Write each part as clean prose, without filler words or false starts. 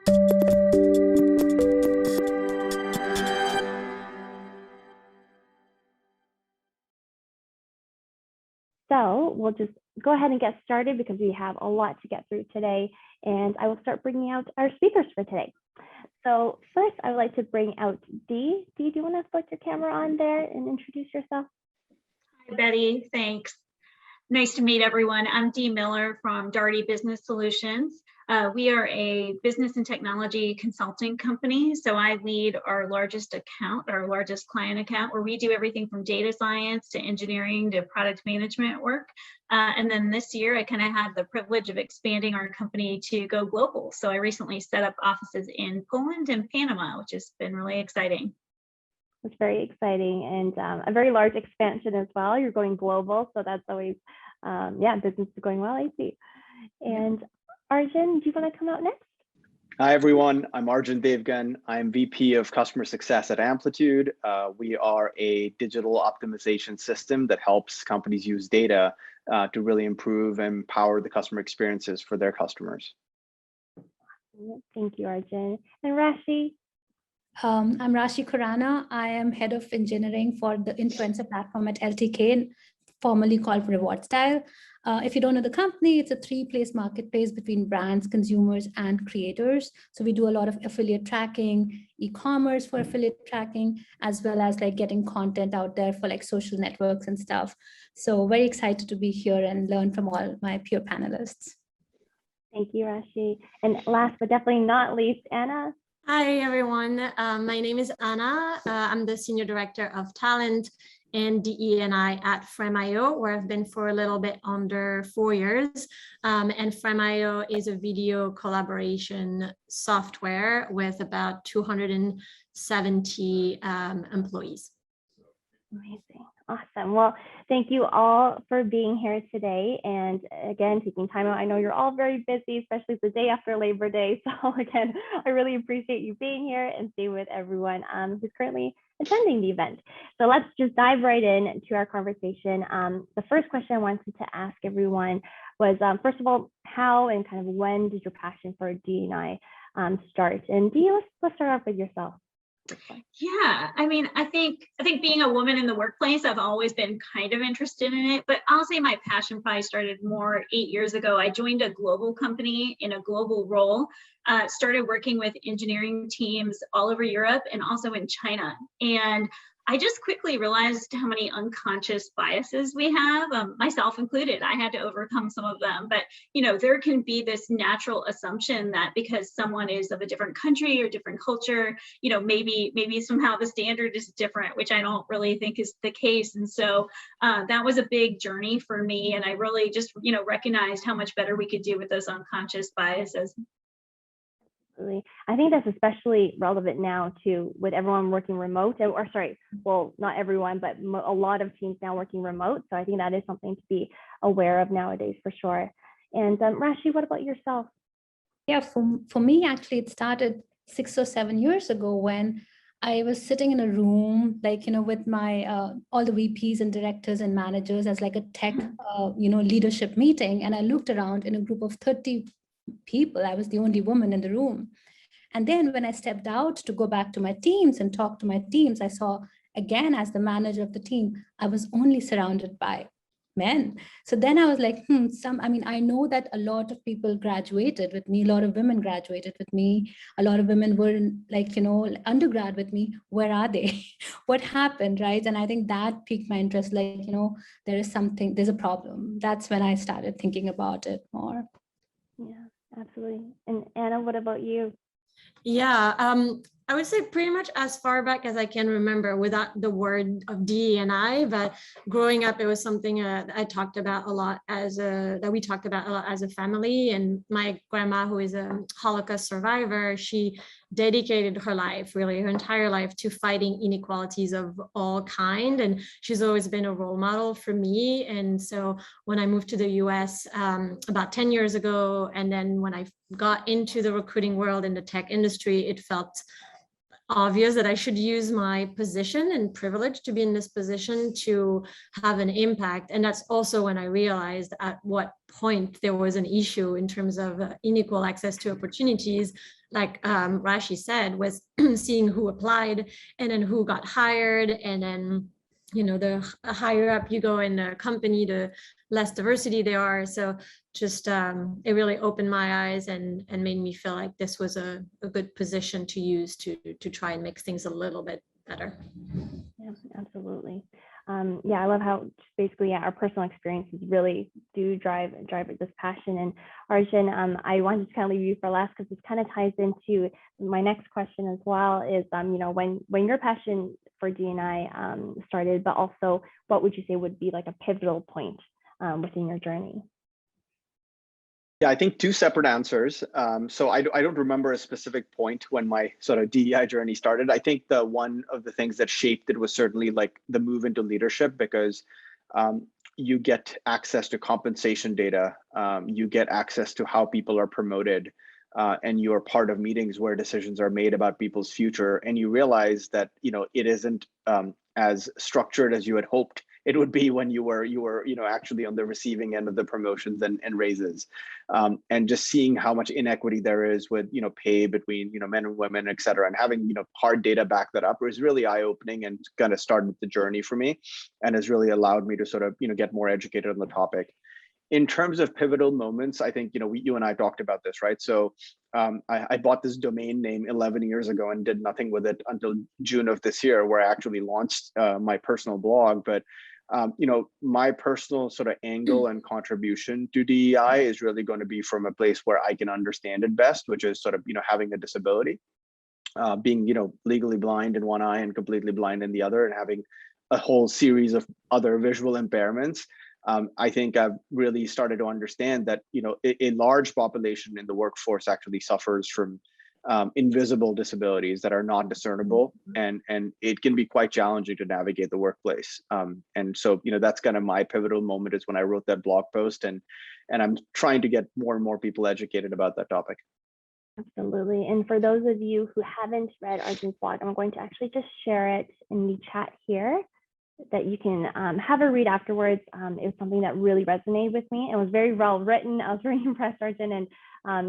So we'll just go ahead and get started because we have a lot to get through today, and I will start bringing out our speakers for today. So first, I would like to bring out Dee. Dee, do you want to put your camera on there and introduce yourself? Hi, Betty. Thanks. Nice to meet everyone. I'm Dee Miller from Daugherty Business Solutions. We are a business and technology consulting company. So I lead our largest account, our largest client account, where we do everything from data science to engineering to product management work. And then this year, I kind of had the privilege of expanding our company to go global. So I recently set up offices in Poland and Panama, which has been really exciting. It's very exciting and a very large expansion as well. You're going global, so that's always, business is going well, I see. And Arjun, do you want to come out next? Hi, everyone. I'm Arjun Devgan. I'm VP of Customer Success at Amplitude. We are a digital optimization system that helps companies use data to really improve and empower the customer experiences for their customers. Thank you, Arjun. And Rashi? I'm Rashi Khurana. I am head of engineering for the influencer platform at LTK, formerly called rewardStyle. If you don't know the company, it's a three-place marketplace between brands, consumers, and creators. So we do a lot of affiliate tracking, e-commerce for affiliate tracking, as well as like getting content out there for like social networks and stuff. So very excited to be here and learn from all my peer panelists. Thank you, Rashi. And last but definitely not least, Anna. Hi, everyone. My name is Anna. I'm the Senior Director of Talent and DE&I at Frame.io, where I've been for a little bit under 4 years. And Frame.io is a video collaboration software with about 270 employees. Amazing. Awesome. Well, thank you all for being here today. And again, taking time out. I know you're all very busy, especially the day after Labor Day. So again, I really appreciate you being here and stay with everyone who's currently attending the event. So let's just dive right in to our conversation. The first question I wanted to ask everyone was, first of all, how and kind of when did your passion for DE&I start? And Dee, let's start off with yourself. Yeah, I mean, I think being a woman in the workplace, I've always been kind of interested in it, but I'll say my passion probably started more 8 years ago. I joined a global company in a global role, started working with engineering teams all over Europe and also in China. And I just quickly realized how many unconscious biases we have, myself included. I had to overcome some of them, but there can be this natural assumption that because someone is of a different country or different culture, maybe somehow the standard is different, which I don't really think is the case. And so that was a big journey for me, and I really just recognized how much better we could do with those unconscious biases. I think that's especially relevant now too, with everyone working remote, or sorry, well, not everyone, but a lot of teams now working remote. So I think that is something to be aware of nowadays for sure. And Rashi, what about yourself? Yeah, for me, actually, it started 6 or 7 years ago when I was sitting in a room, with my all the VPs and directors and managers as like a tech, leadership meeting. And I looked around in a group of 30 people. I was the only woman in the room. And then when I stepped out to go back to my teams and talk to my teams, I saw, again, as the manager of the team, I was only surrounded by men. So then I was like, I know that a lot of people graduated with me, a lot of women graduated with me, a lot of women were undergrad with me. Where are they? What happened, right? And I think that piqued my interest, there's a problem. That's when I started thinking about it more. Yeah, absolutely. And Anna, what about you? Yeah, I would say pretty much as far back as I can remember without the word of DE&I, but growing up, it was something I talked about a lot that we talked about a lot as a family. And my grandma, who is a Holocaust survivor, she dedicated her life, really her entire life, to fighting inequalities of all kind. And she's always been a role model for me. And so when I moved to the US about 10 years ago, and then when I got into the recruiting world in the tech industry, it felt obvious that I should use my position and privilege to be in this position to have an impact. And that's also when I realized at what point there was an issue in terms of unequal access to opportunities. like Rashi said, was seeing who applied and then who got hired. And then, you know, the higher up you go in the company, the less diversity there are. So just it really opened my eyes and made me feel like this was a good position to use to try and make things a little bit better. Yeah, absolutely. Yeah, I love how basically our personal experiences really do drive this passion. And Arjun, I wanted to kind of leave you for last because this kind of ties into my next question as well. Is you know, when your passion for DE&I started, but also what would you say would be like a pivotal point within your journey? Yeah, I think two separate answers. So I don't remember a specific point when my sort of DEI journey started. I think the one of the things that shaped it was certainly like the move into leadership, because you get access to compensation data, you get access to how people are promoted, and you are part of meetings where decisions are made about people's future, and you realize that, you know, it isn't as structured as you had hoped it would be when you were, you know, actually on the receiving end of the promotions and raises, and just seeing how much inequity there is with, you know, pay between, you know, men and women, et cetera, and having, you know, hard data back that up was really eye-opening and kind of started the journey for me, and has really allowed me to sort of, you know, get more educated on the topic. In terms of pivotal moments, I think, you know, you and I talked about this, right? So I bought this domain name 11 years ago and did nothing with it until June of this year, where I actually launched my personal blog. But you know, my personal sort of angle and contribution to DEI is really going to be from a place where I can understand it best, which is sort of, you know, having a disability, being, you know, legally blind in one eye and completely blind in the other, and having a whole series of other visual impairments. I think I've really started to understand that, you know, a large population in the workforce actually suffers from invisible disabilities that are not discernible, and it can be quite challenging to navigate the workplace. And so, you know, that's kind of my pivotal moment, is when I wrote that blog post, and I'm trying to get more and more people educated about that topic. Absolutely. And for those of you who haven't read Arjun's blog, I'm going to actually just share it in the chat here, that you can have a read afterwards. It was something that really resonated with me. It was very well written. I was very impressed, Arjun, and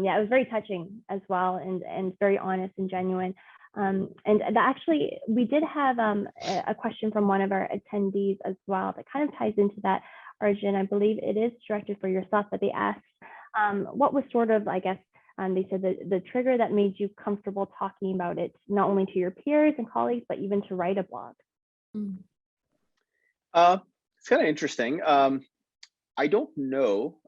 yeah, it was very touching as well, and very honest and genuine. And actually, we did have a question from one of our attendees as well that kind of ties into that, Arjun. I believe it is directed for yourself, but they asked, what was sort of, I guess, they said the trigger that made you comfortable talking about it, not only to your peers and colleagues, but even to write a blog. It's kind of interesting. I don't know.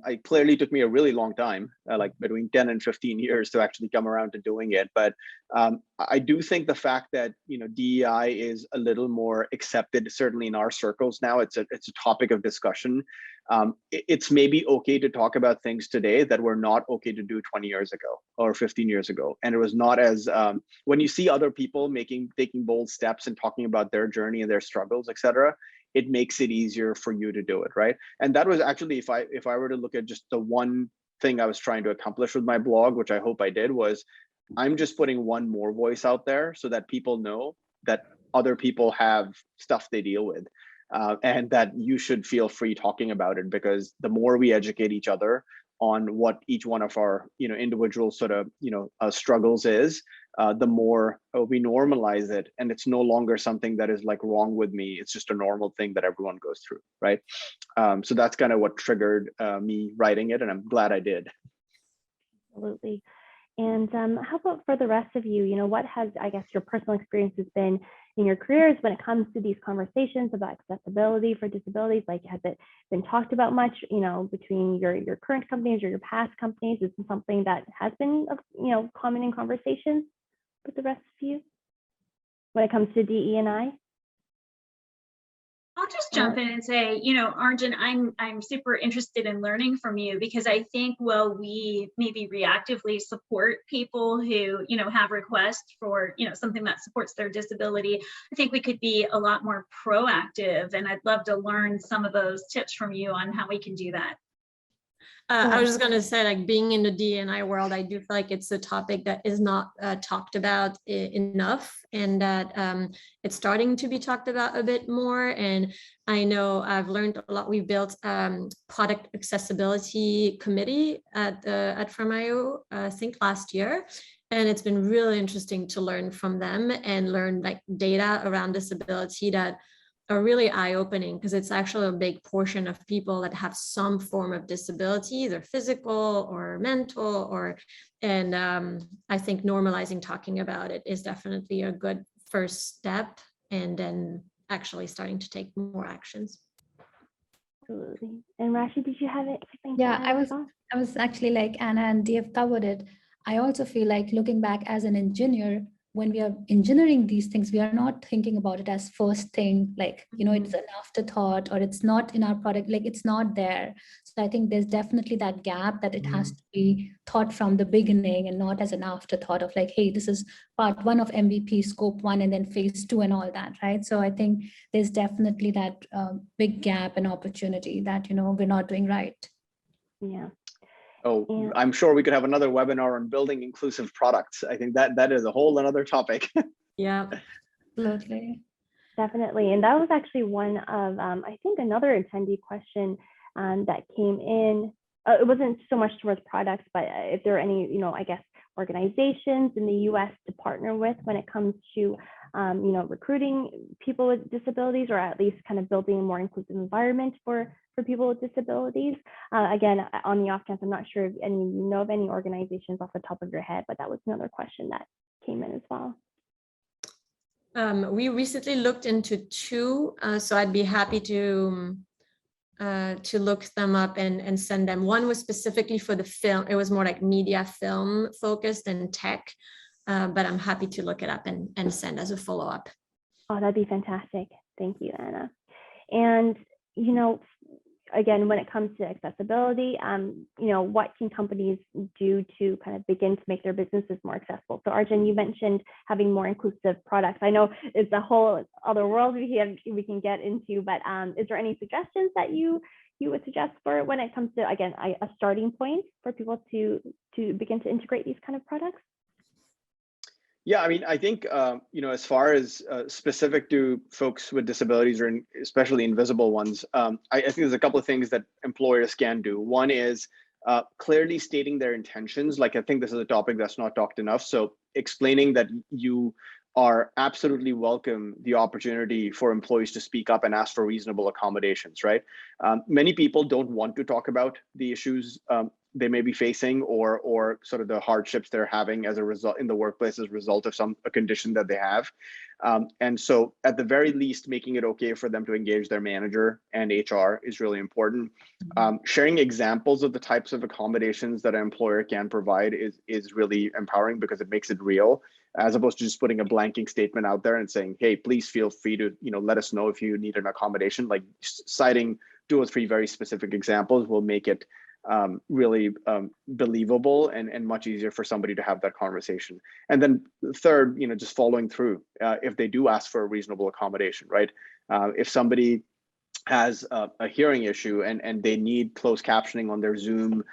It clearly took me a really long time, like between 10 and 15 years, to actually come around to doing it. But I do think the fact that, you know, DEI is a little more accepted, certainly in our circles now. It's a topic of discussion. It's maybe okay to talk about things today that were not okay to do 20 years ago or 15 years ago. And it was not as, when you see other people taking bold steps and talking about their journey and their struggles, et cetera, it makes it easier for you to do it, right? And that was actually, if I were to look at just the one thing I was trying to accomplish with my blog, which I hope I did, was I'm just putting one more voice out there so that people know that other people have stuff they deal with, and that you should feel free talking about it, because the more we educate each other on what each one of our, you know, individual sort of, you know, struggles is, the more we normalize it, and it's no longer something that is like wrong with me. It's just a normal thing that everyone goes through, right? So that's kind of what triggered me writing it, and I'm glad I did. Absolutely. And how about for the rest of you? You know, what has, I guess, your personal experiences been in your careers when it comes to these conversations about accessibility for disabilities? Like, has it been talked about much, you know, between your current companies or your past companies? Is it something that has been, you know, common in conversations with the rest of you when it comes to DE&I? I'll just jump in and say, you know, Arjun, I'm super interested in learning from you, because I think, well, we maybe reactively support people who, you know, have requests for, you know, something that supports their disability. I think we could be a lot more proactive, and I'd love to learn some of those tips from you on how we can do that. I was just going to say, like, being in the DE&I world, I do feel like it's a topic that is not talked about enough, and that it's starting to be talked about a bit more. And I know I've learned a lot. We built product accessibility committee at From.io, I think last year. And it's been really interesting to learn from them and learn like data around disability that are really eye-opening, because it's actually a big portion of people that have some form of disability, either physical or mental, and I think normalizing talking about it is definitely a good first step, and then actually starting to take more actions. Absolutely. And Rashi, did you have it? Yeah, I was actually like Anna and Dee have covered it. I also feel like looking back as an engineer, when we are engineering these things, we are not thinking about it as first thing, like, you know, it's an afterthought, or it's not in our product, like it's not there. So I think there's definitely that gap that it has to be thought from the beginning and not as an afterthought of like, hey, this is part one of MVP scope 1 and then phase 2 and all that, right? So I think there's definitely that big gap and opportunity that, you know, we're not doing right. Yeah. Oh, Yeah. I'm sure we could have another webinar on building inclusive products. I think that is a whole another topic. Yeah, Absolutely. Definitely. And that was actually one of, I think, another attendee question that came in. It wasn't so much towards products, but if there are any, you know, I guess, organizations in the US to partner with when it comes to, you know, recruiting people with disabilities, or at least kind of building a more inclusive environment for people with disabilities. Again, on the off chance, I'm not sure if any of you know of any organizations off the top of your head, but that was another question that came in as well. We recently looked into 2, so I'd be happy to look them up and send them. One was specifically for the film. It was more like media film focused and tech, but I'm happy to look it up and send as a follow-up. Oh, that'd be fantastic. Thank you, Anna. And, you know, again, when it comes to accessibility, you know, what can companies do to kind of begin to make their businesses more accessible? So Arjun, you mentioned having more inclusive products. I know it's a whole other world we can get into, but is there any suggestions that you would suggest for when it comes to, again, a starting point for people to begin to integrate these kind of products? Yeah, I mean, I think, you know, as far as specific to folks with disabilities, or especially invisible ones, I think there's a couple of things that employers can do. One is clearly stating their intentions. Like, I think this is a topic that's not talked enough. So explaining that you are absolutely welcome the opportunity for employees to speak up and ask for reasonable accommodations, right? Many people don't want to talk about the issues they may be facing, or sort of the hardships they're having as a result in the workplace as a result of a condition that they have. And so at the very least, making it okay for them to engage their manager and HR is really important. Sharing examples of the types of accommodations that an employer can provide is really empowering, because it makes it real, as opposed to just putting a blanking statement out there and saying, hey, please feel free to, you know, let us know if you need an accommodation. Like, citing 2 or 3 very specific examples will make it really believable and much easier for somebody to have that conversation. And then third, you know, just following through if they do ask for a reasonable accommodation, right? If somebody has a hearing issue and they need closed captioning on their Zoom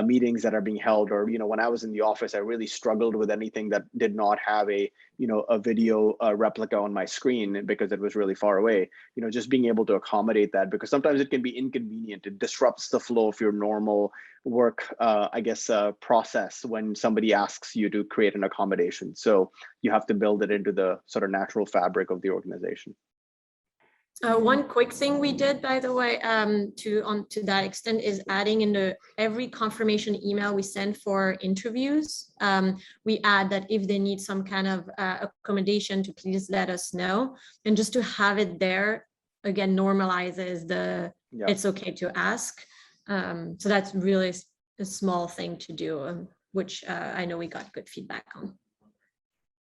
meetings that are being held, or, you know, when I was in the office, I really struggled with anything that did not have a, you know, a video replica on my screen because it was really far away. You know, just being able to accommodate that, because sometimes it can be inconvenient. It disrupts the flow of your normal work, I guess, process when somebody asks you to create an accommodation. So you have to build it into the sort of natural fabric of the organization. One quick thing we did, by the way, to that extent, is adding into every confirmation email we send for interviews. We add that if they need some kind of accommodation, to please let us know. And just to have it there, again, normalizes it's okay to ask. So that's really a small thing to do, which I know we got good feedback on.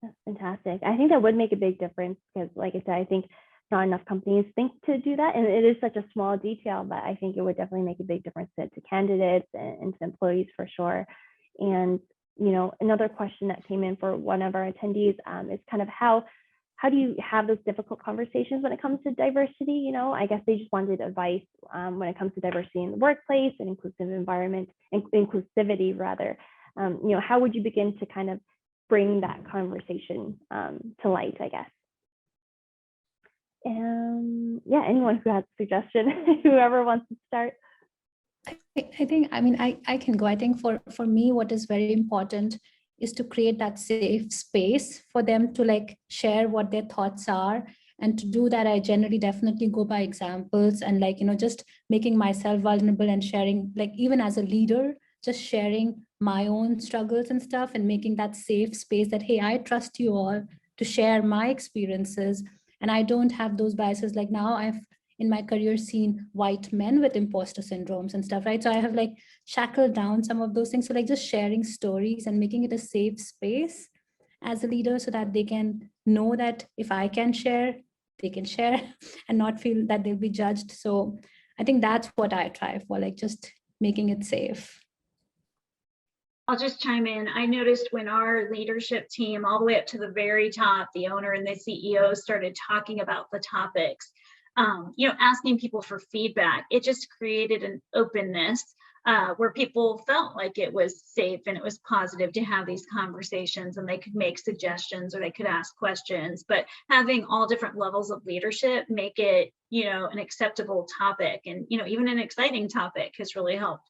That's fantastic. I think that would make a big difference, because, like I said, I think not enough companies think to do that, and it is such a small detail, but I think it would definitely make a big difference to candidates and to employees for sure. And, you know, another question that came in for one of our attendees is kind of how do you have those difficult conversations when it comes to diversity? You know, I guess they just wanted advice when it comes to diversity in the workplace and inclusive environment, inclusivity rather. You know, how would you begin to kind of bring that conversation to light, I guess? Yeah, anyone who has a suggestion, whoever wants to start. I think, I mean, I can go. I think for me, what is very important is to create that safe space for them to like share what their thoughts are. And to do that, I generally definitely go by examples and like, just making myself vulnerable and sharing, like even as a leader, just sharing my own struggles and stuff and making that safe space that, hey, I trust you all to share my experiences. And I don't have those biases. Like now I've in my career seen white men with imposter syndromes and stuff, right? So I have like shackled down some of those things. So like just sharing stories and making it a safe space as a leader so that they can know that if I can share, they can share and not feel that they'll be judged. So I think that's what I try for, like just making it safe. I'll just chime in. I noticed when our leadership team, all the way up to the very top, the owner and the CEO started talking about the topics, asking people for feedback, it just created an openness where people felt like it was safe and it was positive to have these conversations and they could make suggestions or they could ask questions. But having all different levels of leadership make it, an acceptable topic and, even an exciting topic has really helped.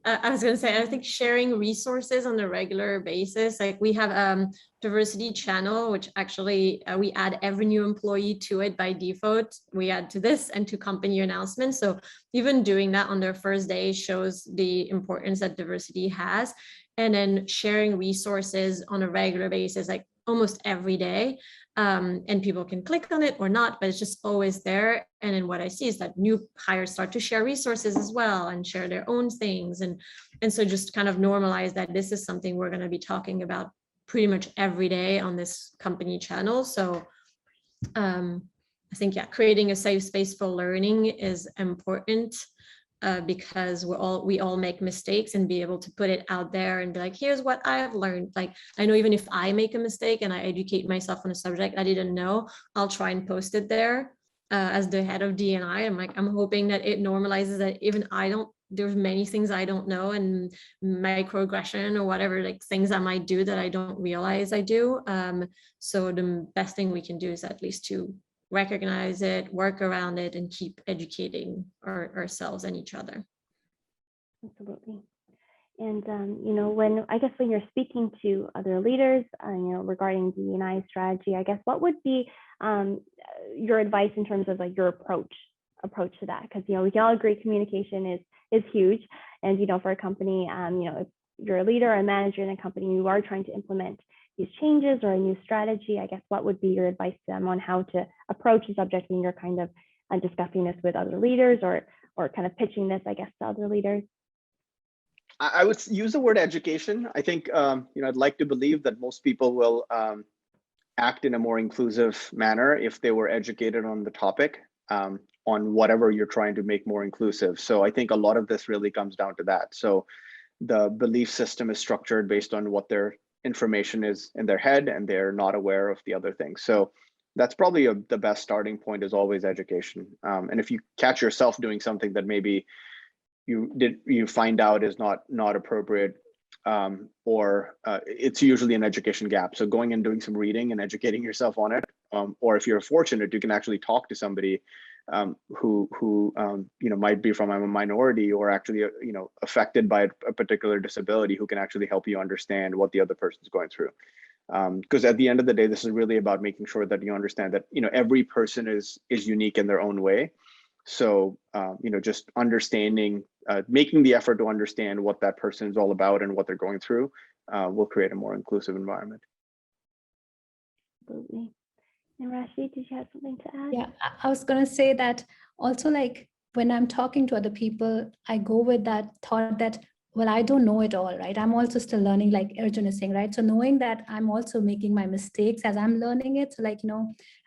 I was going to say, I think sharing resources on a regular basis, like we have diversity channel, which actually we add every new employee to it by default. We add to this and to company announcements. So even doing that on their first day shows the importance that diversity has. And then sharing resources on a regular basis, like almost every day. And people can click on it or not, but it's just always there. And then what I see is that new hires start to share resources as well and share their own things. And so just kind of normalize that this is something we're going to be talking about pretty much every day on this company channel. So I think, creating a safe space for learning is important. Because we all make mistakes, and be able to put it out there and be like, here's what I've learned. Like, I know even if I make a mistake and I educate myself on a subject I didn't know, I'll try and post it there as the head of DE&I. I'm hoping that it normalizes that even there's many things I don't know, and microaggression or whatever, like things I might do that I don't realize I do. So the best thing we can do is at least to recognize it, work around it, and keep educating ourselves and each other. Absolutely. And, when you're speaking to other leaders, regarding DE&I strategy, I guess, what would be your advice in terms of like your approach to that? Because, we can all agree communication is huge. And, for a company, if you're a leader or a manager in a company, you are trying to implement these changes or a new strategy, I guess, what would be your advice to them on how to approach the subject when you're kind of discussing this with other leaders or kind of pitching this, I guess, to other leaders? I would use the word education. I think, I'd like to believe that most people will act in a more inclusive manner if they were educated on the topic, on whatever you're trying to make more inclusive. So I think a lot of this really comes down to that. So the belief system is structured based on what their information is in their head, and they're not aware of the other things. So that's probably the best starting point, is always education. And if you catch yourself doing something that maybe you find out is not appropriate, or it's usually an education gap. So going and doing some reading and educating yourself on it, or if you're fortunate, you can actually talk to somebody who might be from a minority or actually affected by a particular disability, who can actually help you understand what the other person is going through. Because at the end of the day, this is really about making sure that you understand that every person is unique in their own way. So just understanding, making the effort to understand what that person is all about and what they're going through will create a more inclusive environment. Absolutely. And Rashi, did you have something to add? Yeah, I was going to say that also, like when I'm talking to other people, I go with that thought that, well, I don't know it all, right? I'm also still learning, like Arjun is saying, right? So knowing that I'm also making my mistakes as I'm learning it. So like,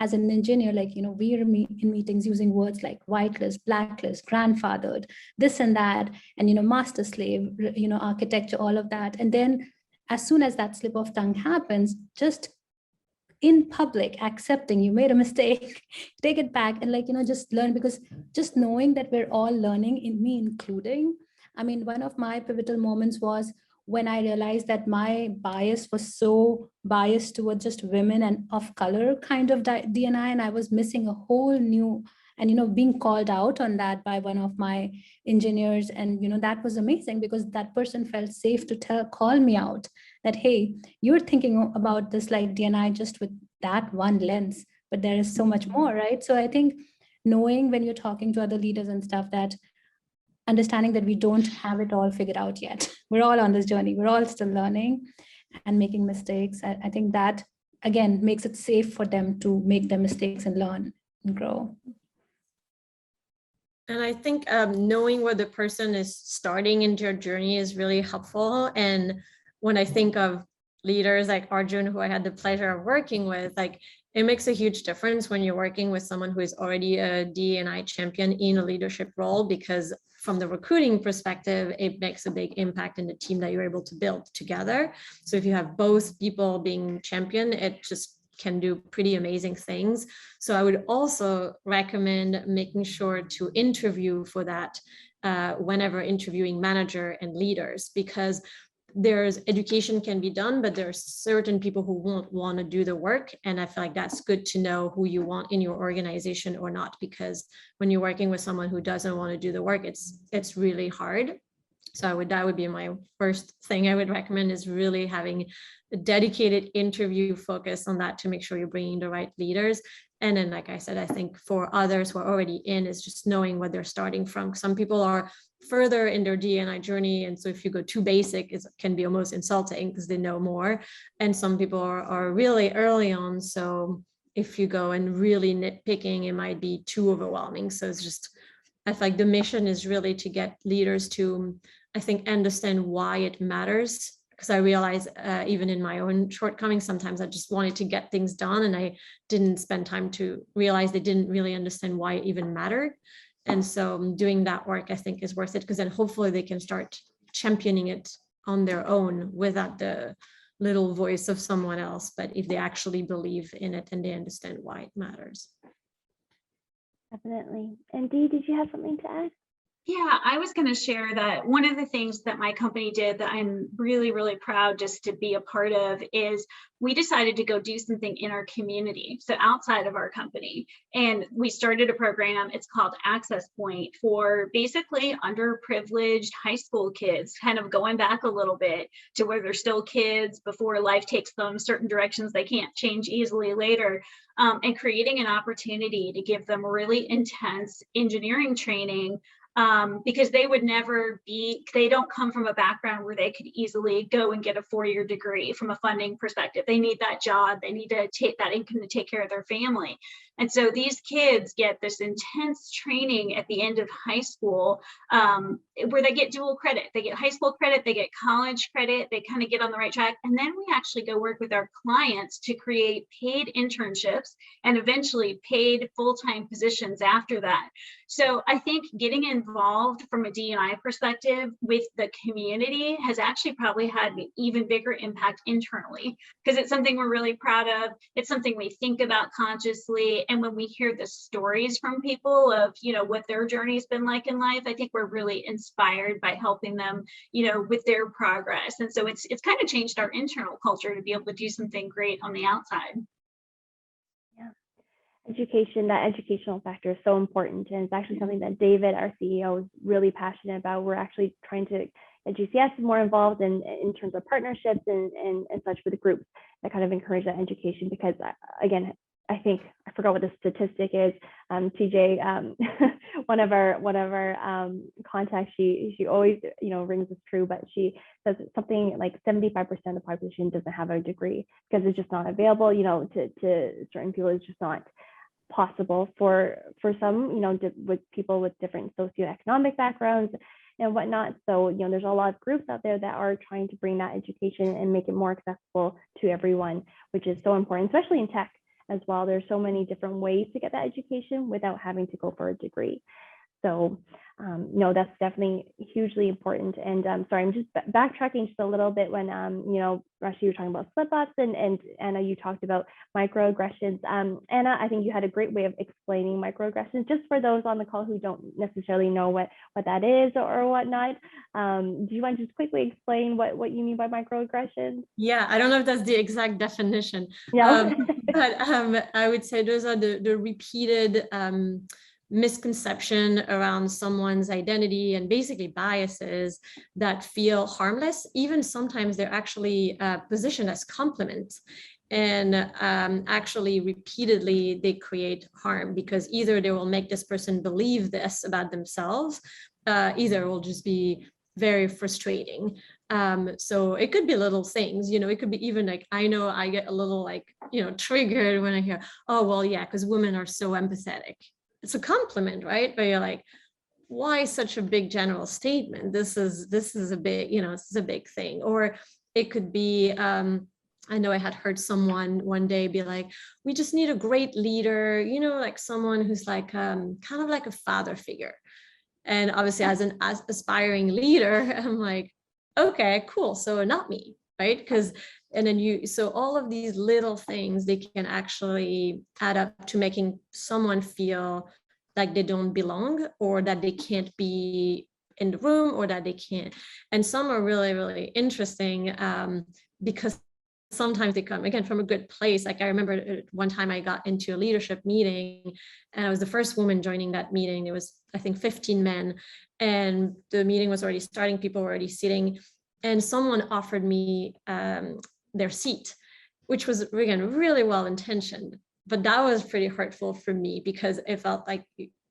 as an engineer, like, we are in meetings using words like whitelist, blacklist, grandfathered, this and that, and, master slave, architecture, all of that. And then as soon as that slip of tongue happens, just in public, accepting you made a mistake, take it back and just learn, because just knowing that we're all learning, in me including. I mean, one of my pivotal moments was when I realized that my bias was so biased towards just women and of color kind of D&I, and I was missing a whole new, and being called out on that by one of my engineers. And that was amazing, because that person felt safe to call me out. that, hey, you're thinking about this like D&I just with that one lens, but there is so much more, right? So I think knowing when you're talking to other leaders and stuff, that understanding that we don't have it all figured out yet. We're all on this journey. We're all still learning and making mistakes. I think that, again, makes it safe for them to make their mistakes and learn and grow. And I think knowing where the person is starting in their journey is really helpful. And when I think of leaders like Arjun, who I had the pleasure of working with, like, it makes a huge difference when you're working with someone who is already a DE&I champion in a leadership role, because from the recruiting perspective, it makes a big impact in the team that you're able to build together. So if you have both people being champion, it just can do pretty amazing things. So I would also recommend making sure to interview for that whenever interviewing manager and leaders, because there's education can be done, but there are certain people who won't want to do the work. And I feel like that's good to know who you want in your organization or not, because when you're working with someone who doesn't want to do the work, it's really hard. So that would be my first thing I would recommend, is really having a dedicated interview focus on that to make sure you're bringing the right leaders. And then, like I said, I think for others who are already in, is just knowing where they're starting from. Some people are further in their D&I journey, and so if you go too basic, it can be almost insulting because they know more. And some people are really early on, so if you go and really nitpicking, it might be too overwhelming. So it's just, I feel like the mission is really to get leaders to, I think, understand why it matters. Because I realize even in my own shortcomings, sometimes I just wanted to get things done and I didn't spend time to realize they didn't really understand why it even mattered. And so doing that work, I think, is worth it, because then hopefully they can start championing it on their own without the little voice of someone else. But if they actually believe in it and they understand why it matters. Definitely. And Dee, did you have something to add? Yeah, I was going to share that one of the things that my company did that I'm really, really proud just to be a part of is we decided to go do something in our community, so outside of our company. And we started a program, it's called Access Point, for basically underprivileged high school kids, kind of going back a little bit to where they're still kids before life takes them certain directions they can't change easily later. And creating an opportunity to give them really intense engineering training, because they would never be, they don't come from a background where they could easily go and get a 4-year degree from a funding perspective. They need that job, they need to take that income to take care of their family. And so these kids get this intense training at the end of high school, where they get dual credit. They get high school credit, they get college credit, they kind of get on the right track. And then we actually go work with our clients to create paid internships and eventually paid full-time positions after that. So I think getting involved from a D&I perspective with the community has actually probably had an even bigger impact internally, because it's something we're really proud of. It's something we think about consciously. And when we hear the stories from people of, you know, what their journey's been like in life, I think we're really inspired by helping them, you know, with their progress. And so it's kind of changed our internal culture to be able to do something great on the outside. Education, that educational factor is so important. And it's actually something that David, our CEO, is really passionate about. We're actually trying to get GCS more involved in terms of partnerships and such with groups that kind of encourage that education, because again, I think, I forgot what the statistic is. TJ, one of our contacts, she always, you know, rings us true, but she says something like 75% of the population doesn't have a degree because it's just not available, you know, to certain people. It's just not possible for some, you know, with people with different socioeconomic backgrounds and whatnot. So, you know, there's a lot of groups out there that are trying to bring that education and make it more accessible to everyone, which is so important, especially in tech as well. There's so many different ways to get that education without having to go for a degree. So no, that's definitely hugely important. And sorry, I'm just backtracking just a little bit when, you know, Rashi, you were talking about slip-ups, and Anna, you talked about microaggressions. Anna, I think you had a great way of explaining microaggressions, just for those on the call who don't necessarily know what that is or whatnot. Do you want to just quickly explain what you mean by microaggressions? Yeah, I don't know if that's the exact definition. Yeah. But I would say those are the repeated misconception around someone's identity and basically biases that feel harmless. Even sometimes they're actually positioned as compliments. And actually repeatedly they create harm, because either they will make this person believe this about themselves, either it will just be very frustrating. So it could be little things, you know, it could be even like, I know I get a little like, you know, triggered when I hear, oh, well, yeah, because women are so empathetic. It's a compliment, right? But you're like, why such a big general statement? This is a big, you know, this is a big thing. Or it could be, I know I had heard someone one day be like, we just need a great leader, you know, like someone who's like kind of like a father figure. And obviously as an aspiring leader, I'm like, okay, cool. So not me, right? Because, and then so all of these little things, they can actually add up to making someone feel like they don't belong, or that they can't be in the room, or that they can't. And some are really, really interesting because sometimes they come again from a good place. Like I remember one time I got into a leadership meeting and I was the first woman joining that meeting. It was, I think, 15 men, and the meeting was already starting. People were already sitting, and someone offered me their seat, which was, again, really well-intentioned. But that was pretty hurtful for me because it felt like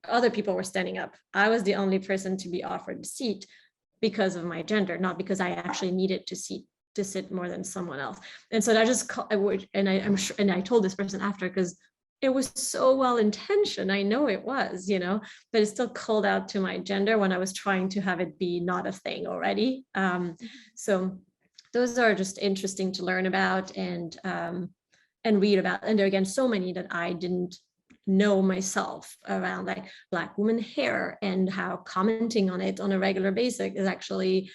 other people were standing up. I was the only person to be offered a seat because of my gender, not because I actually needed to sit more than someone else. And so that just, I'm sure, and I told this person after, because it was so well intentioned. I know it was, you know, but it still called out to my gender when I was trying to have it be not a thing already. So those are just interesting to learn about and read about. And there are, again, so many that I didn't know myself around, like Black woman hair, and how commenting on it on a regular basis is actually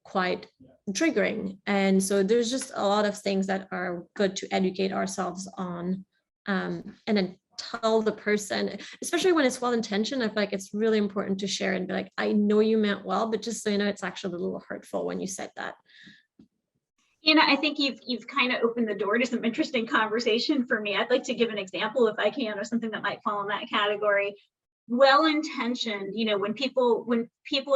quite triggering. And so there's just a lot of things that are good to educate ourselves on, and then tell the person, especially when it's well-intentioned. I feel like it's really important to share and be like, I know you meant well, but just so you know, it's actually a little hurtful when you said that. You know, I think you've kind of opened the door to some interesting conversation for me. I'd like to give an example, if I can, of something that might fall in that category. Well-intentioned, you know, when people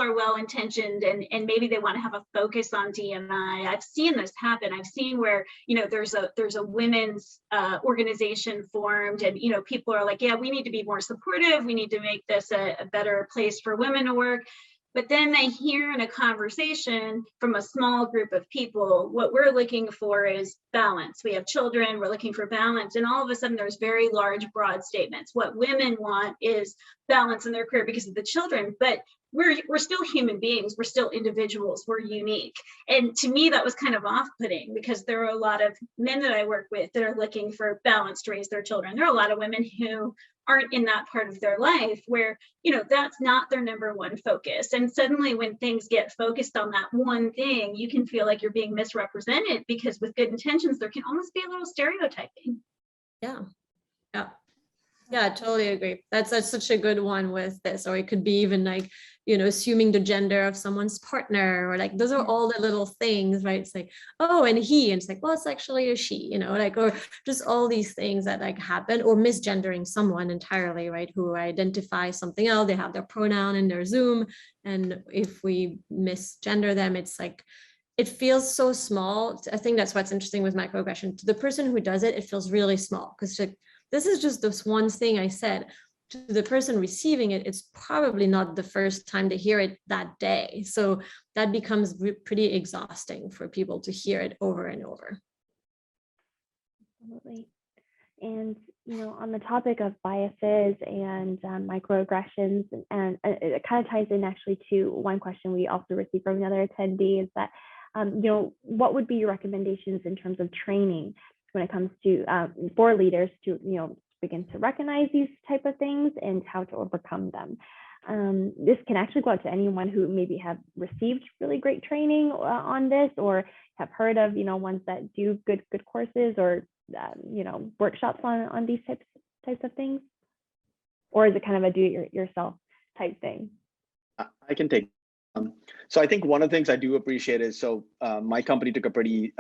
are well-intentioned and maybe they want to have a focus on DE&I, I've seen this happen. I've seen where, you know, there's a women's organization formed, and, you know, people are like, yeah, we need to be more supportive. We need to make this a better place for women to work. But then they hear in a conversation from a small group of people, what we're looking for is balance. We have children, we're looking for balance. And all of a sudden there's very large, broad statements. What women want is balance in their career because of the children, but we're still human beings. We're still individuals. We're unique. And to me, that was kind of off-putting, because there are a lot of men that I work with that are looking for balance to raise their children. There are a lot of women who aren't in that part of their life where, you know, that's not their number one focus. And suddenly when things get focused on that one thing, you can feel like you're being misrepresented, because with good intentions, there can almost be a little stereotyping. Yeah. I totally agree. That's such a good one with this. Or it could be even like, you know, assuming the gender of someone's partner, or like, those are all the little things, right? It's like, oh, and he, and it's like, well, it's actually a she, you know, like, or just all these things that like happen, or misgendering someone entirely, right? Who identify something else, they have their pronoun in their Zoom. And if we misgender them, it's like, it feels so small. I think that's what's interesting with microaggression. To the person who does it, it feels really small, because like, this is just this one thing I said. To the person receiving it, it's probably not the first time they hear it that day. So that becomes pretty exhausting for people to hear it over and over. Absolutely. And, you know, on the topic of biases and microaggressions, and it kind of ties in actually to one question we also received from another attendee, is that, you know, what would be your recommendations in terms of training when it comes to for leaders to, you know, begin to recognize these type of things and how to overcome them? This can actually go out to anyone who maybe have received really great training on this, or have heard of, you know, ones that do good courses, or you know, workshops on these types of things, or is it kind of a do-it-yourself type thing? I can take. So I think one of the things I do appreciate is, so my company took a pretty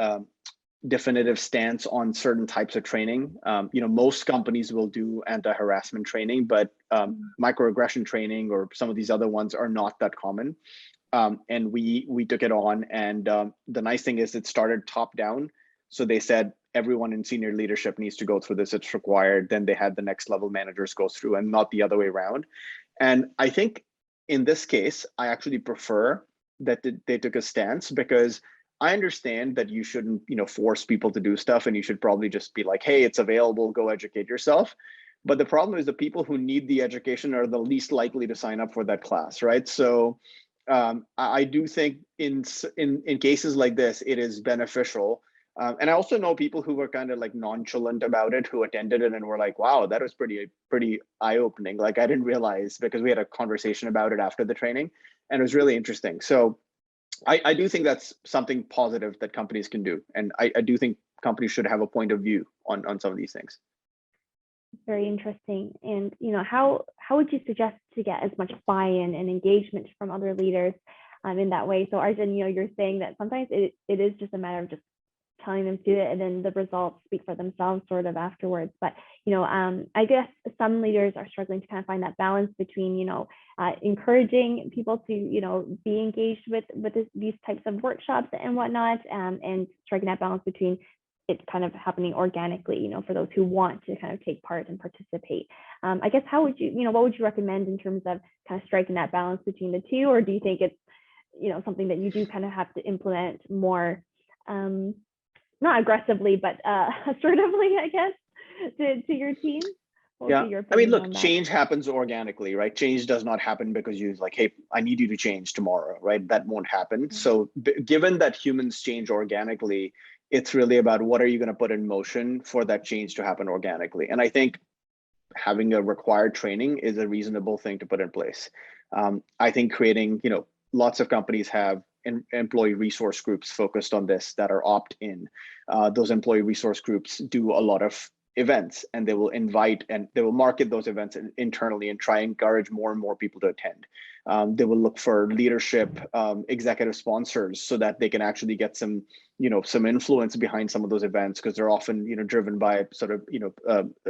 definitive stance on certain types of training. Most companies will do anti-harassment training, but microaggression training or some of these other ones are not that common. And we took it on, and the nice thing is it started top down. So they said everyone in senior leadership needs to go through this, it's required. Then they had the next level managers go through, and not the other way around. And I think in this case, I actually prefer that they took a stance, because I understand that you shouldn't, force people to do stuff, and you should probably just be like, hey, it's available, go educate yourself. But the problem is the people who need the education are the least likely to sign up for that class, right? So I do think in cases like this, it is beneficial. And I also know people who were kind of like nonchalant about it, who attended it and were like, wow, that was pretty eye-opening. Like, I didn't realize, because we had a conversation about it after the training, and it was really interesting. So I do think that's something positive that companies can do. And I do think companies should have a point of view on some of these things. Very interesting. And how would you suggest to get as much buy-in and engagement from other leaders in that way? So Arjun, you're saying that sometimes it is just a matter of just telling them to do it, and then the results speak for themselves sort of afterwards. But I guess some leaders are struggling to kind of find that balance between encouraging people to be engaged with these types of workshops and whatnot, and striking that balance between it kind of happening organically, for those who want to kind of take part and participate. I guess what would you recommend in terms of kind of striking that balance between the two? Or do you think it's, something that you do kind of have to implement more, not aggressively, but assertively, I guess, to your team? Yeah, I mean, look, change happens organically, right? Change does not happen because you're like, hey, I need you to change tomorrow, right? That won't happen. Mm-hmm. So given that humans change organically, it's really about what are you going to put in motion for that change to happen organically. And I think having a required training is a reasonable thing to put in place. I think creating, lots of companies have employee resource groups focused on this that are opt-in. Those employee resource groups do a lot of events, and they will invite and they will market those events internally and try and encourage more and more people to attend. They will look for leadership, executive sponsors, so that they can actually get some influence behind some of those events, because they're often, driven by sort of,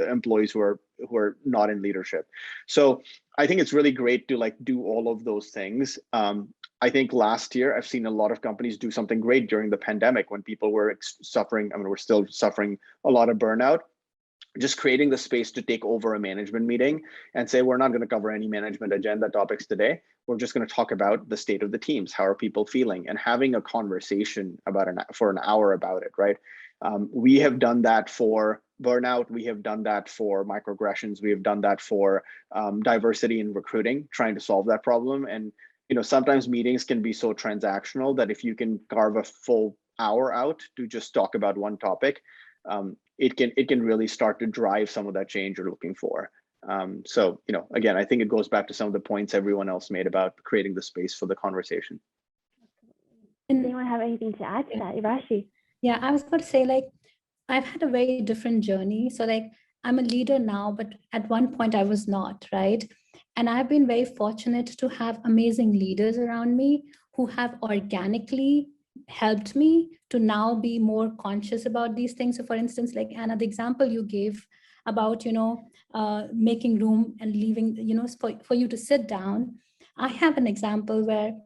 employees who are not in leadership. So I think it's really great to do all of those things. I think last year I've seen a lot of companies do something great during the pandemic when people were suffering. I mean, we're still suffering a lot of burnout. Just creating the space to take over a management meeting and say, we're not going to cover any management agenda topics today. We're just going to talk about the state of the teams. How are people feeling? And having a conversation for an hour about it, right? We have done that for burnout. We have done that for microaggressions. We have done that for diversity in recruiting, trying to solve that problem. And sometimes meetings can be so transactional that if you can carve a full hour out to just talk about one topic, it can really start to drive some of that change you're looking for. So, again, I think it goes back to some of the points everyone else made about creating the space for the conversation. Does anyone have anything to add to that, Rashi? Yeah, I was going to say, I've had a very different journey. So I'm a leader now, but at one point I was not, right? And I've been very fortunate to have amazing leaders around me who have organically helped me to now be more conscious about these things. So for instance, Anna, the example you gave about, making room and leaving, for you to sit down. I have an example where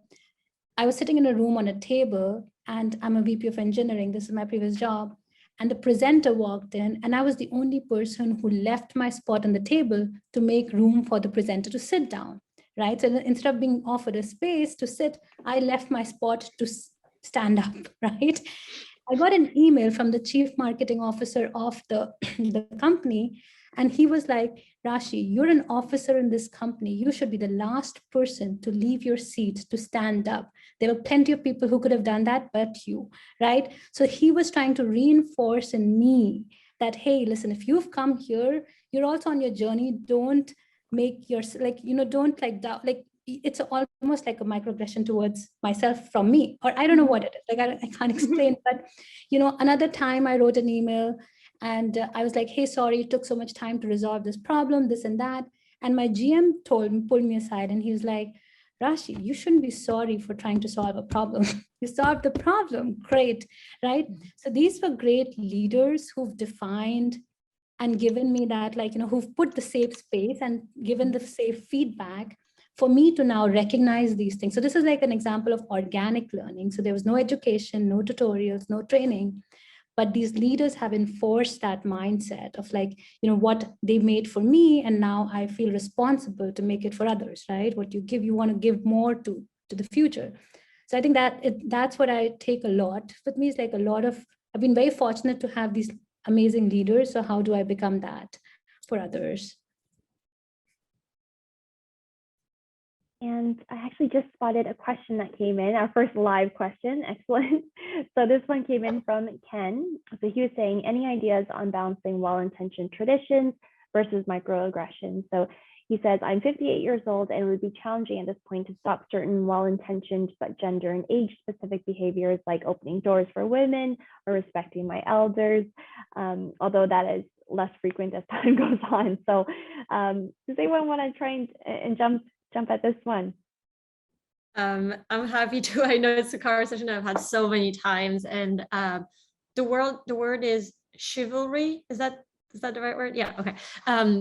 I was sitting in a room on a table, and I'm a VP of engineering. This is my previous job. And the presenter walked in, and I was the only person who left my spot on the table to make room for the presenter to sit down, right? So instead of being offered a space to sit, I left my spot to stand up, right? I got an email from the chief marketing officer of the company, and he was like, Rashi, you're an officer in this company. You should be the last person to leave your seat to stand up. There were plenty of people who could have done that, but you, right? So he was trying to reinforce in me that, hey, listen, if you've come here, you're also on your journey. Don't make your, don't doubt, it's almost like a microaggression towards myself from me, or I don't know what it is. I can't explain, but another time I wrote an email and I was like, hey, sorry, it took so much time to resolve this problem, this and that. And my GM pulled me aside, and he was like, Rashi, you shouldn't be sorry for trying to solve a problem. You solved the problem, great, right? So these were great leaders who've defined and given me that, like, who've put the safe space and given the safe feedback for me to now recognize these things. So this is like an example of organic learning. So there was no education, no tutorials, no training, but these leaders have enforced that mindset of like, what they made for me, and now I feel responsible to make it for others, right? What you give, you want to give more to the future. So I think that's what I take a lot with me. Is like I've been very fortunate to have these amazing leaders. So how do I become that for others? And I actually just spotted a question that came in, our first live question. Excellent. So this one came in from Ken. So he was saying, any ideas on balancing well-intentioned traditions versus microaggressions? So he says, I'm 58 years old and it would be challenging at this point to stop certain well-intentioned but gender and age-specific behaviors like opening doors for women or respecting my elders, although that is less frequent as time goes on. So does anyone want to try and jump at this one? I'm happy to. I know it's a conversation I've had so many times, and the word is chivalry. Is that the right word? Yeah. Okay.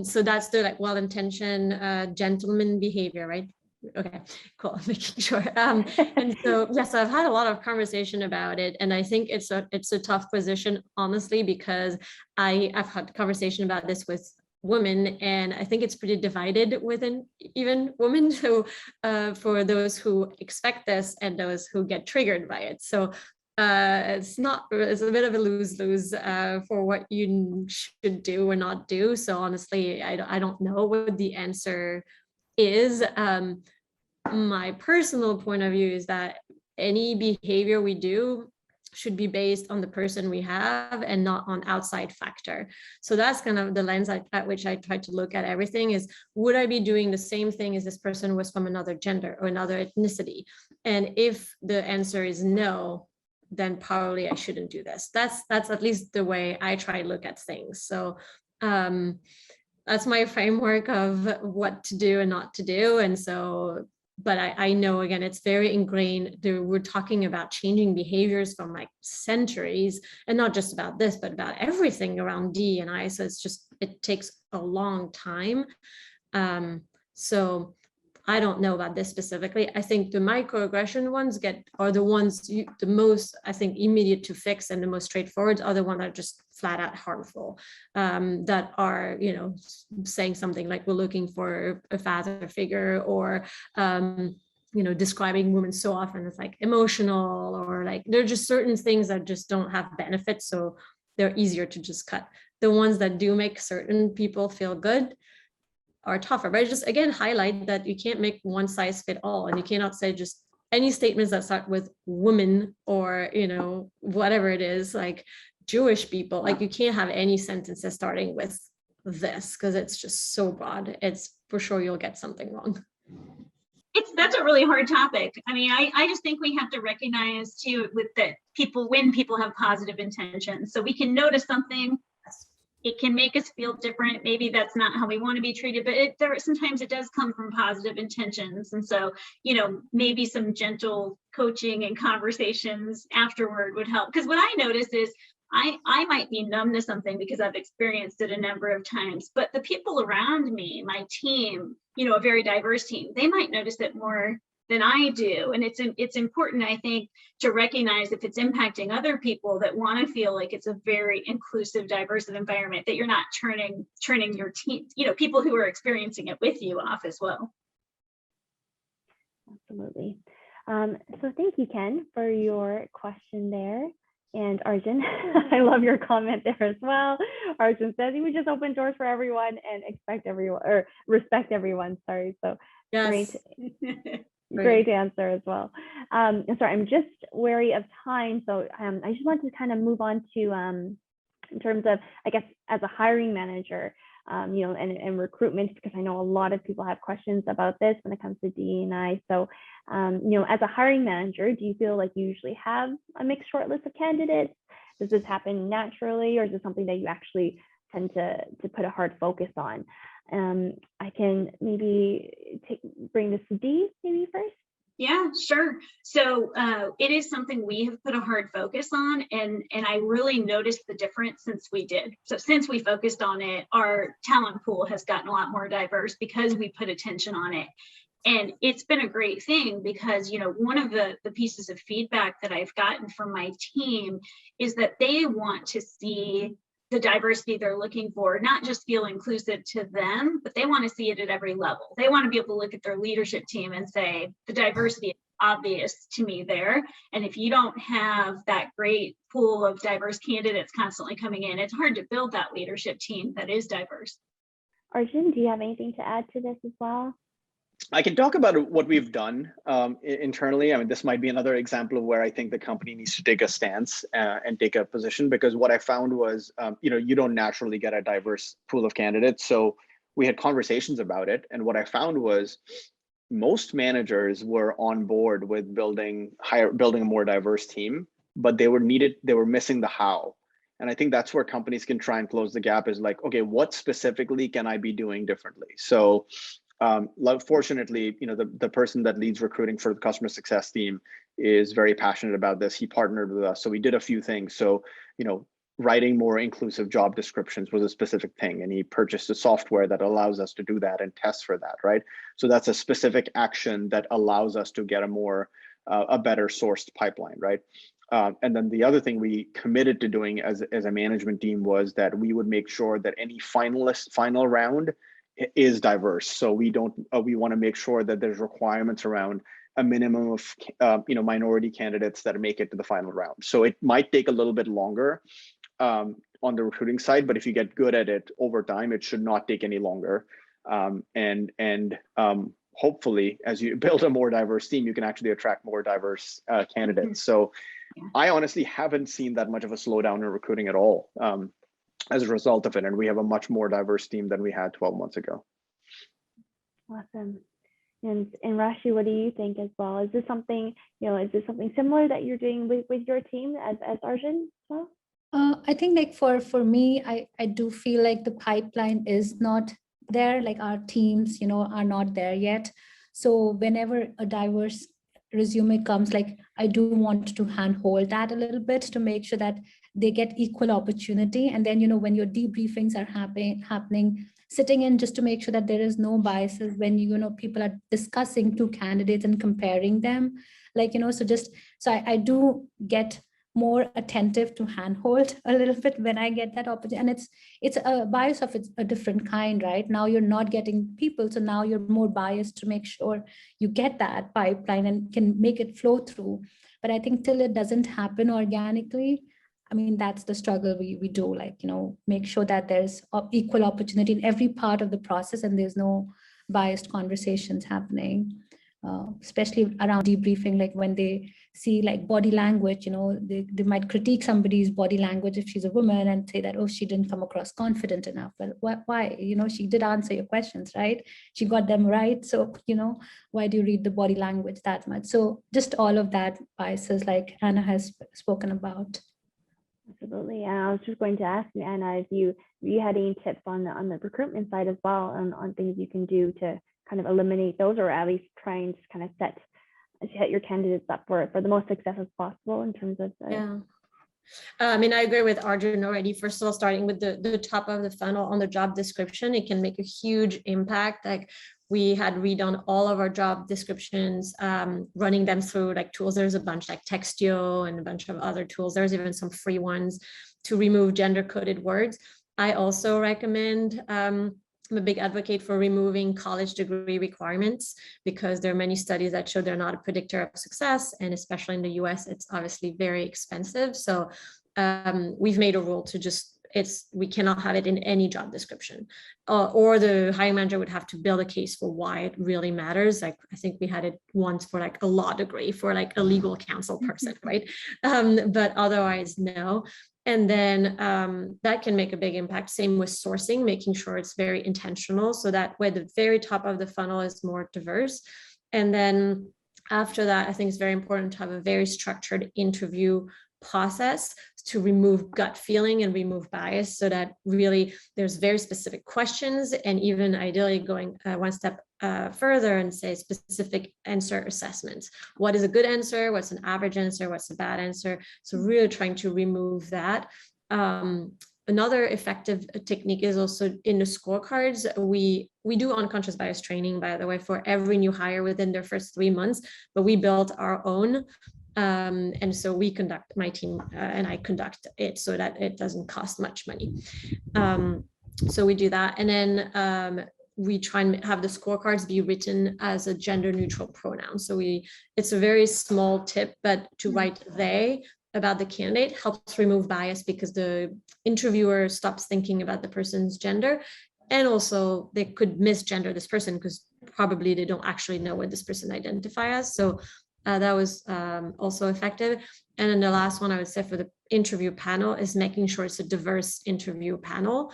So that's the like well-intentioned gentleman behavior, right? Okay, cool. Making sure. And so yes, I've had a lot of conversation about it, and I think it's a tough position, honestly, because I've had conversation about this with women, and I think it's pretty divided within even women. So for those who expect this and those who get triggered by it. So it's a bit of a lose-lose for what you should do or not do. So honestly, I don't know what the answer is. My personal point of view is that any behavior we do should be based on the person we have and not on outside factor. So that's kind of the lens at which I try to look at everything is, would I be doing the same thing as this person was from another gender or another ethnicity? And if the answer is no, then probably I shouldn't do this. That's at least the way I try to look at things. So that's my framework of what to do and not to do. And so, but I know, again, it's very ingrained. We're talking about changing behaviors from like centuries, and not just about this, but about everything around DE&I. So it takes a long time. So I don't know about this specifically. I think the microaggression ones are the ones the most, I think, immediate to fix, and the most straightforward are the ones that are just flat out harmful, that are, saying something like we're looking for a father figure, or, describing women so often as like emotional, or like there are just certain things that just don't have benefits. So they're easier to just cut. The ones that do make certain people feel good are tougher, but I just again highlight that you can't make one size fit all, and you cannot say just any statements that start with women or whatever it is, like Jewish people, like you can't have any sentences starting with this, because it's just so broad. It's for sure you'll get something wrong. That's a really hard topic. I mean, I just think we have to recognize too with that when people have positive intentions, so we can notice something. It can make us feel different. Maybe that's not how we want to be treated, but sometimes it does come from positive intentions. And so, maybe some gentle coaching and conversations afterward would help. Because what I notice is I might be numb to something because I've experienced it a number of times, but the people around me, my team, a very diverse team, they might notice it more than I do. And it's important, I think, to recognize if it's impacting other people that want to feel like it's a very inclusive, diverse environment, that you're not turning your team, people who are experiencing it with you off as well. Absolutely. So thank you, Ken, for your question there. And Arjun, I love your comment there as well. Arjun says he would just open doors for everyone and respect everyone. Sorry. So yes. Great answer as well. Sorry, I'm just wary of time. So I just want to kind of move on to, in terms of, I guess, as a hiring manager, and recruitment, because I know a lot of people have questions about this when it comes to DE&I. So, as a hiring manager, do you feel like you usually have a mixed short list of candidates? Does this happen naturally, or is it something that you actually tend to put a hard focus on? I can maybe bring this to Dee maybe first. Yeah, sure. So it is something we have put a hard focus on, and I really noticed the difference since we did. So since we focused on it, our talent pool has gotten a lot more diverse because we put attention on it. And it's been a great thing because, you know, one of the pieces of feedback that I've gotten from my team is that they want to see the diversity they're looking for, not just feel inclusive to them, but they want to see it at every level. They want to be able to look at their leadership team and say, the diversity is obvious to me there. And if you don't have that great pool of diverse candidates constantly coming in, it's hard to build that leadership team that is diverse. Arjun, do you have anything to add to this as well? I can talk about what we've done internally. I mean, this might be another example of where I think the company needs to take a stance and take a position, because what I found was, you don't naturally get a diverse pool of candidates. So we had conversations about it. And what I found was most managers were on board with building a more diverse team, but they were missing the how. And I think that's where companies can try and close the gap, is like, okay, what specifically can I be doing differently? So fortunately, the person that leads recruiting for the customer success team is very passionate about this. He partnered with us. So we did a few things. So, writing more inclusive job descriptions was a specific thing. And he purchased a software that allows us to do that and test for that, right? So that's a specific action that allows us to get a better sourced pipeline, right? And then the other thing we committed to doing as a management team was that we would make sure that any final round is diverse. So we want to make sure that there's requirements around a minimum of minority candidates that make it to the final round. So it might take a little bit longer on the recruiting side, but if you get good at it over time, it should not take any longer. And hopefully, as you build a more diverse team, you can actually attract more diverse candidates. So I honestly haven't seen that much of a slowdown in recruiting at all. As a result of it, and we have a much more diverse team than we had 12 months ago. Awesome. And Rashi, what do you think as well? Is this something, similar that you're doing with your team as Arjun as well? I think like for me, I do feel like the pipeline is not there, like our teams, are not there yet. So whenever a diverse resume comes, like I do want to handhold that a little bit to make sure that they get equal opportunity. And then, when your debriefings are happening, sitting in just to make sure that there is no biases when, people are discussing two candidates and comparing them, so I do get more attentive to handhold a little bit when I get that opportunity. And it's a bias of a different kind, right? Now you're not getting people, so now you're more biased to make sure you get that pipeline and can make it flow through. But I think till it doesn't happen organically, I mean, that's the struggle we do, make sure that there's equal opportunity in every part of the process and there's no biased conversations happening, especially around debriefing, like when they see like body language, they might critique somebody's body language if she's a woman and say that, oh, she didn't come across confident enough. Well, why? She did answer your questions, right? She got them right. So, why do you read the body language that much? So just all of that biases like Anna has spoken about. Absolutely. And I was just going to ask you, Anna, if you had any tips on the recruitment side as well, on things you can do to kind of eliminate those, or at least try and just kind of set your candidates up for the most success as possible in terms of I mean, I agree with Arjun already. First of all, starting with the top of the funnel on the job description, it can make a huge impact. Like we had redone all of our job descriptions, running them through like tools. There's a bunch like Textio and a bunch of other tools. There's even some free ones to remove gender coded words. I also recommend, I'm a big advocate for removing college degree requirements, because there are many studies that show they're not a predictor of success. And especially in the US, it's obviously very expensive. So we've made a rule to we cannot have it in any job description, or the hiring manager would have to build a case for why it really matters. Like I think we had it once for like a law degree for like a legal counsel person, right? But otherwise, no. And then that can make a big impact. Same with sourcing, making sure it's very intentional so that where the very top of the funnel is more diverse. And then after that, I think it's very important to have a very structured interview process to remove gut feeling and remove bias, so that really there's very specific questions, and even ideally going one step further and say specific answer assessments. What is a good answer? What's an average answer? What's a bad answer? So really trying to remove that. Another effective technique is also in the scorecards. We do unconscious bias training, by the way, for every new hire within their first 3 months, but we built our own. And so we conduct, my team and I conduct it so that it doesn't cost much money. So we do that. And then we try and have the scorecards be written as a gender neutral pronoun. So it's a very small tip, but to write they about the candidate helps remove bias, because the interviewer stops thinking about the person's gender. And also they could misgender this person because probably they don't actually know what this person identifies as. So that was also effective. And then the last one I would say for the interview panel is making sure it's a diverse interview panel.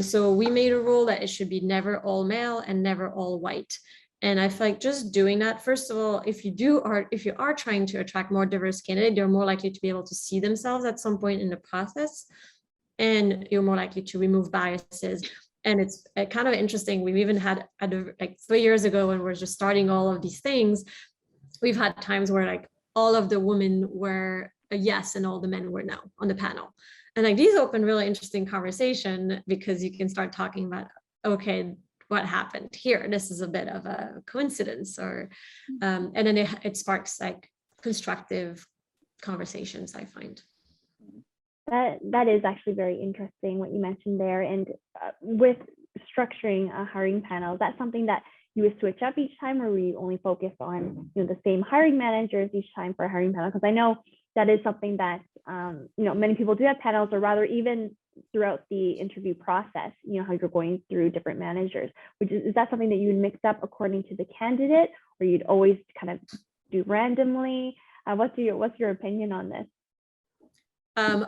So we made a rule that it should be never all male and never all white. And I feel like just doing that, first of all, if you are trying to attract more diverse candidates, they're more likely to be able to see themselves at some point in the process, and you're more likely to remove biases. And it's kind of interesting. We've even had, like 3 years ago when we're just starting all of these things, we've had times where like all of the women were a yes and all the men were no on the panel. And like these open really interesting conversation, because you can start talking about, okay, what happened here? This is a bit of a coincidence, or and then it sparks like constructive conversations, I find. That is actually very interesting what you mentioned there. And with structuring a hiring panel, is that something that you would switch up each time, or we only focus on the same hiring managers each time for a hiring panel? Because I know that is something that many people do have panels, or rather even throughout the interview process, how you're going through different managers. Is that something that you would mix up according to the candidate, or you'd always kind of do randomly? What's your opinion on this?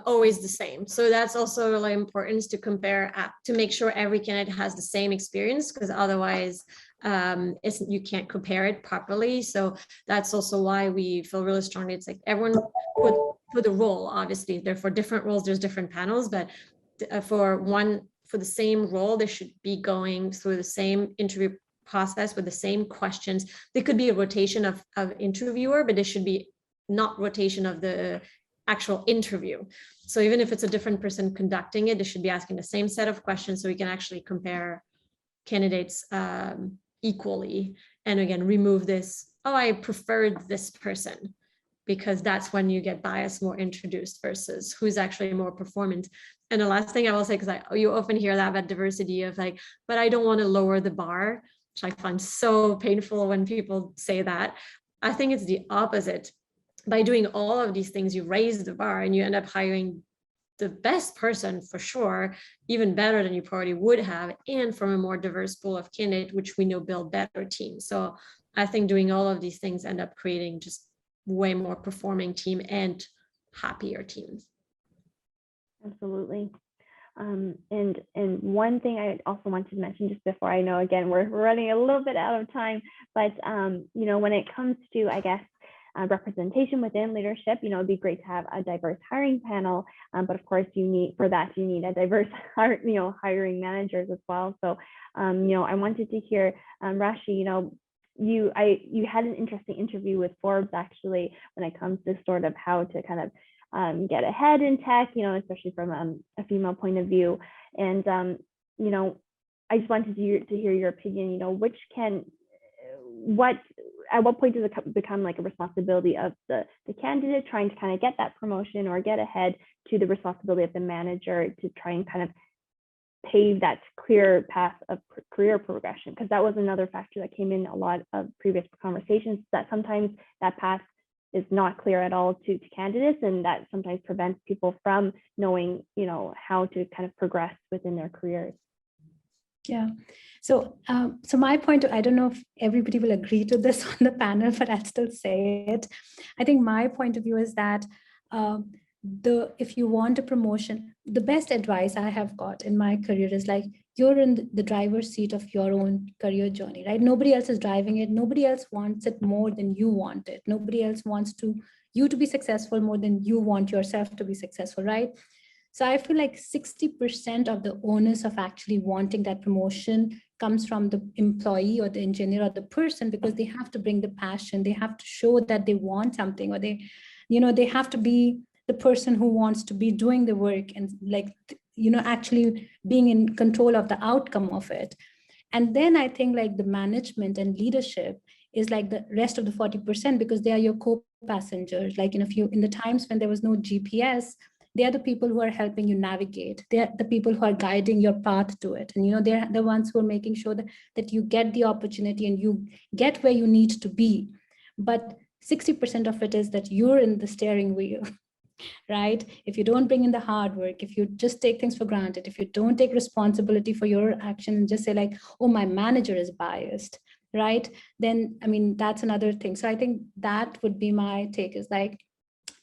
Always the same. So that's also really important to compare to make sure every candidate has the same experience, because otherwise you can't compare it properly. So that's also why we feel really strongly. It's like everyone for the role, obviously, they're for different roles, there's different panels, but for the same role, they should be going through the same interview process with the same questions. There could be a rotation of interviewer, but there should be not rotation of the actual interview. So even if it's a different person conducting it, they should be asking the same set of questions so we can actually compare candidates equally. And again, remove this, oh, I preferred this person, because that's when you get bias more introduced versus who's actually more performant. And the last thing I will say, because you often hear that about diversity of like, but I don't want to lower the bar, which I find so painful when people say that. I think it's the opposite. By doing all of these things, you raise the bar and you end up hiring the best person for sure, even better than you probably would have, and from a more diverse pool of candidates, which we know build better teams. So I think doing all of these things end up creating just way more performing team and happier teams. Absolutely. And one thing I also wanted to mention just before, I know again we're running a little bit out of time, but when it comes to, I guess, representation within leadership, it'd be great to have a diverse hiring panel, but of course you need a diverse hiring managers as well. So I wanted to hear, Rashi, you had an interesting interview with Forbes actually when it comes to sort of how to kind of get ahead in tech, especially from a female point of view. And I just wanted to hear your opinion. At what point does it become like a responsibility of the candidate trying to kind of get that promotion or get ahead, to the responsibility of the manager to try and kind of pave that clear path of career progression? Because that was another factor that came in a lot of previous conversations, that sometimes that path is not clear at all to candidates, and that sometimes prevents people from knowing, how to kind of progress within their careers. Yeah. So my point, I don't know if everybody will agree to this on the panel, but I'll still say it. I think my point of view is that if you want a promotion, the best advice I have got in my career is like, you're in the driver's seat of your own career journey, right? Nobody else is driving it. Nobody else wants it more than you want it. Nobody else wants to you to be successful more than you want yourself to be successful, right? So I feel like 60% of the onus of actually wanting that promotion comes from the employee or the engineer or the person, because they have to bring the passion, they have to show that they want something, or they, they have to be the person who wants to be doing the work and like, actually being in control of the outcome of it. And then I think like the management and leadership is like the rest of the 40%, because they are your co-passengers. Like in the times when there was no GPS, they are the people who are helping you navigate. They're the people who are guiding your path to it. And, they're the ones who are making sure that you get the opportunity and you get where you need to be. But 60% of it is that you're in the steering wheel, right? If you don't bring in the hard work, if you just take things for granted, if you don't take responsibility for your action and just say like, oh, my manager is biased, right? Then, I mean, that's another thing. So I think that would be my take, is like,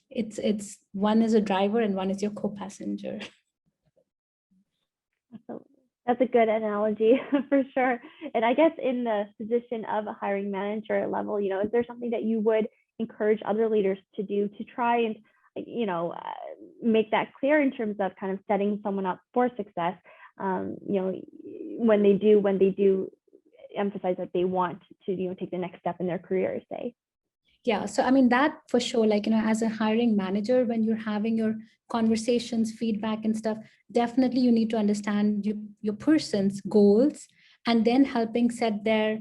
it's one is a driver and one is your co-passenger. That's a good analogy for sure. And I guess in the position of a hiring manager level, is there something that you would encourage other leaders to do to try and, make that clear in terms of kind of setting someone up for success, when they do emphasize that they want to, take the next step in their career, say? Yeah, so I mean, that for sure, like, as a hiring manager, when you're having your conversations, feedback and stuff, definitely you need to understand your person's goals and then helping set their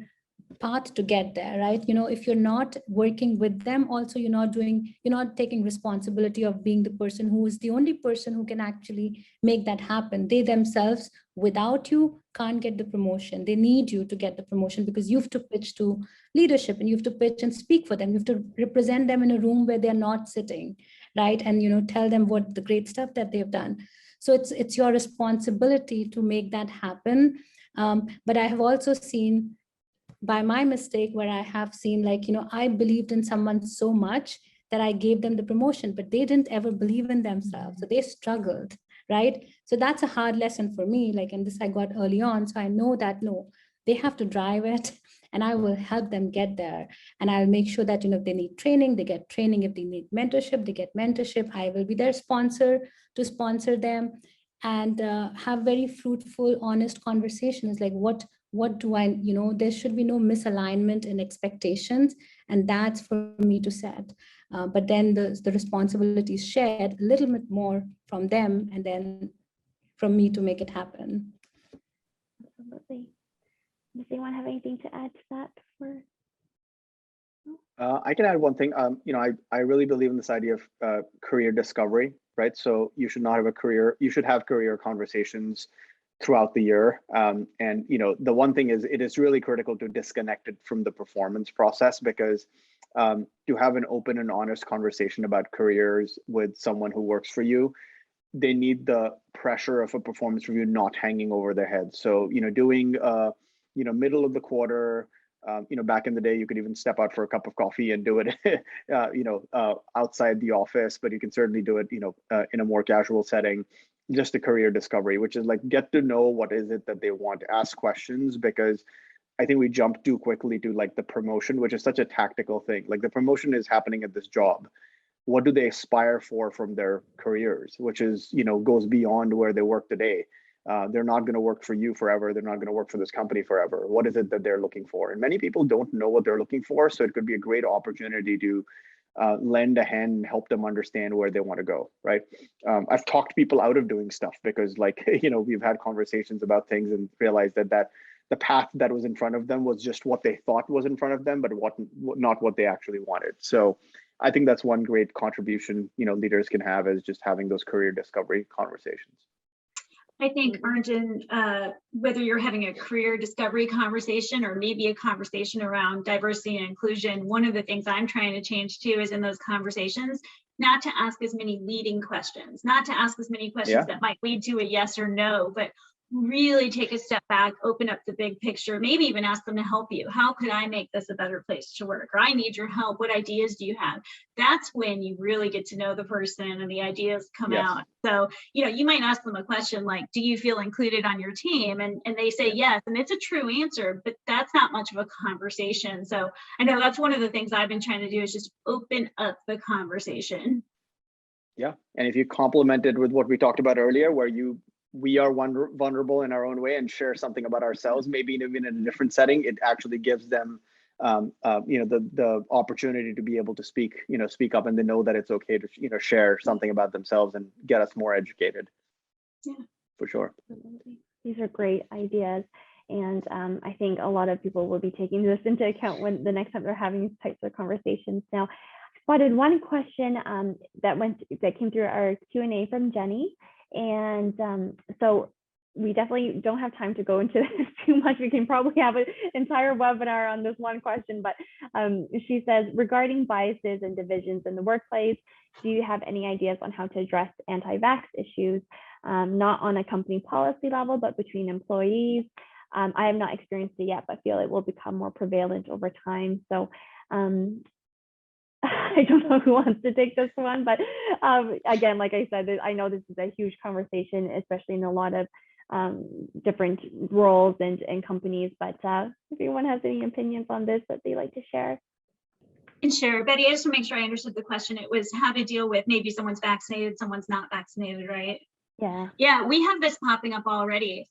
path to get there, right? If you're not working with them, also you're not taking responsibility of being the person who is the only person who can actually make that happen. They themselves, without you, can't get the promotion. They need you to get the promotion, because you have to pitch to leadership and you have to pitch and speak for them. You have to represent them in a room where they're not sitting, right? And tell them what the great stuff that they've done. So it's your responsibility to make that happen. But I have also seen by my mistake where I have seen like, I believed in someone so much that I gave them the promotion, but they didn't ever believe in themselves. So they struggled, right? So that's a hard lesson for me. Like, and this I got early on. So I know that, no, they have to drive it and I will help them get there. And I'll make sure that, if they need training, they get training. If they need mentorship, they get mentorship. I will be their sponsor to sponsor them, and have very fruitful, honest conversations. Like what do I, there should be no misalignment in expectations, and that's for me to set. But then the responsibility is shared a little bit more from them and then from me to make it happen. Absolutely. Does anyone have anything to add to that? I can add one thing. I really believe in this idea of career discovery, right? So you should not have a career, you should have career conversations throughout the year. And the one thing is, it is really critical to disconnect it from the performance process, because to have an open and honest conversation about careers with someone who works for you, they need the pressure of a performance review not hanging over their heads. So, doing, middle of the quarter, back in the day, you could even step out for a cup of coffee and do it, outside the office, but you can certainly do it, in a more casual setting. Just a career discovery, which is like, get to know what is it that they want, ask questions, because I think we jump too quickly to like the promotion, which is such a tactical thing. Like, the promotion is happening at this job. What do they aspire for from their careers, which is, goes beyond where they work today. They're not going to work for you forever. They're not going to work for this company forever. What is it that they're looking for? And many people don't know what they're looking for. So it could be a great opportunity to lend a hand and help them understand where they want to go, right? I've talked people out of doing stuff because, like, we've had conversations about things and realized that the path that was in front of them was just what they thought was in front of them, but not what they actually wanted. So I think that's one great contribution, leaders can have, is just having those career discovery conversations. I think, Arjun, whether you're having a career discovery conversation or maybe a conversation around diversity and inclusion, one of the things I'm trying to change too is in those conversations, not to ask as many leading questions, not to ask as many questions that might lead to a yes or no, but really take a step back, open up the big picture, maybe even ask them to help you. How could I make this a better place to work? Or I need your help. What ideas do you have? That's when you really get to know the person and the ideas come out. So, you might ask them a question like, do you feel included on your team? And they say yes. And it's a true answer, but that's not much of a conversation. So I know that's one of the things I've been trying to do is just open up the conversation. Yeah. And if you complement it with what we talked about earlier, where we are vulnerable in our own way and share something about ourselves, maybe even in a different setting, it actually gives them, the opportunity to be able to speak up, and they know that it's okay to, share something about themselves and get us more educated. Yeah, for sure. These are great ideas. And I think a lot of people will be taking this into account when the next time they're having these types of conversations. Now, I spotted one question that came through our Q&A from Jenny. And so we definitely don't have time to go into this too much. We can probably have an entire webinar on this one question, but she says, regarding biases and divisions in the workplace, do you have any ideas on how to address anti-vax issues, not on a company policy level, but between employees? I have not experienced it yet, but feel it will become more prevalent over time. So I don't know who wants to take this one, but again, like I said, I know this is a huge conversation, especially in a lot of different roles and companies, but if anyone has any opinions on this that they like to share. And share, Betty, I just want to make sure I understood the question. It was how to deal with maybe someone's vaccinated, someone's not vaccinated, right? Yeah, we have this popping up already.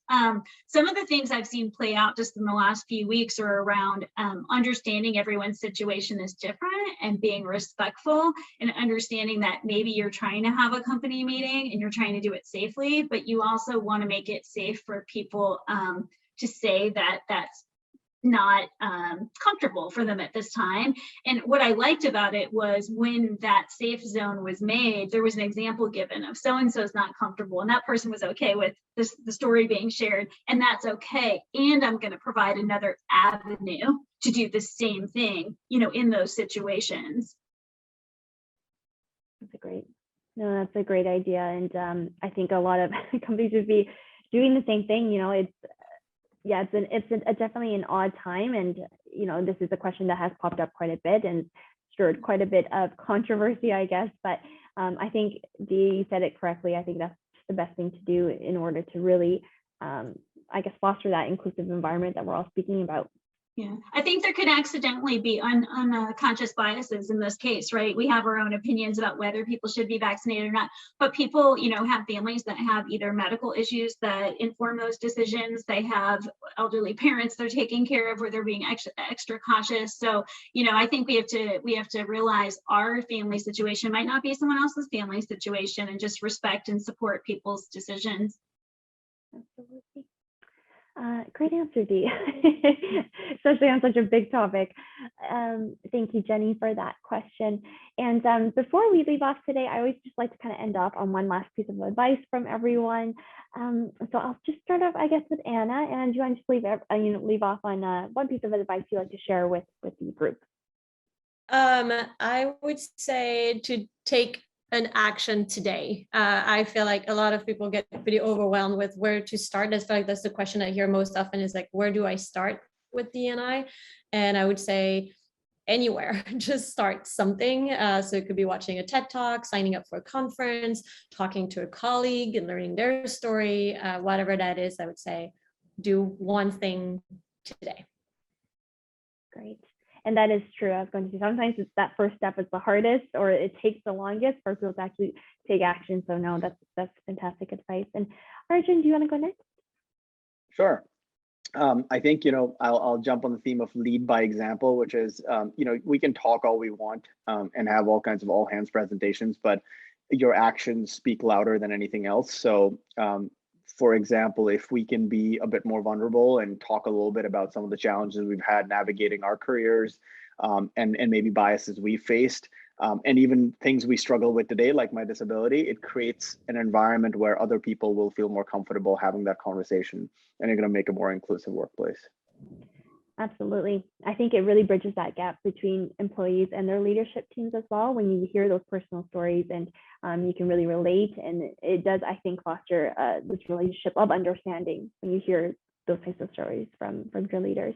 Some of the things I've seen play out just in the last few weeks are around understanding everyone's situation is different and being respectful and understanding that maybe you're trying to have a company meeting and you're trying to do it safely, but you also want to make it safe for people to say that that's not comfortable for them at this time. And what I liked about it was when that safe zone was made, there was an example given of so-and-so's not comfortable and that person was okay with this, the story being shared, and that's okay. And I'm going to provide another avenue to do the same thing, in those situations. That's a great idea. And I think a lot of companies would be doing the same thing. It's definitely an odd time, and this is a question that has popped up quite a bit and stirred quite a bit of controversy, I guess. But I think Dee, you said it correctly. I think that's the best thing to do in order to really, foster that inclusive environment that we're all speaking about. Yeah, I think there could accidentally be unconscious biases in this case, right? We have our own opinions about whether people should be vaccinated or not, but people, have families that have either medical issues that inform those decisions. They have elderly parents they're taking care of where they're being extra cautious. So, I think we have to realize our family situation might not be someone else's family situation, and just respect and support people's decisions. Absolutely. Great answer, Dee, especially on such a big topic. Thank you, Jenny, for that question. And before we leave off today, I always just like to kind of end off on one last piece of advice from everyone. So I'll just start off, with Anna, and you want to just leave off on one piece of advice you'd like to share with the group. I would say to take an action today. I feel like a lot of people get pretty overwhelmed with where to start. I feel like that's the question I hear most often is like, where do I start with DE&I? And I would say anywhere, just start something. So it could be watching a TED Talk, signing up for a conference, talking to a colleague and learning their story, whatever that is. I would say do one thing today. Great. And that is true. I was going to say sometimes it's that first step is the hardest, or it takes the longest for people to actually take action. So no, that's fantastic advice. And Arjun, do you want to go next? Sure. I think, I'll jump on the theme of lead by example, which is, we can talk all we want and have all kinds of all hands presentations, but your actions speak louder than anything else. So for example, if we can be a bit more vulnerable and talk a little bit about some of the challenges we've had navigating our careers and maybe biases we faced and even things we struggle with today, like my disability, it creates an environment where other people will feel more comfortable having that conversation, and you're going to make a more inclusive workplace. Absolutely. I think it really bridges that gap between employees and their leadership teams as well. When you hear those personal stories and you can really relate, and it does, I think, foster this relationship of understanding when you hear those types of stories from your leaders.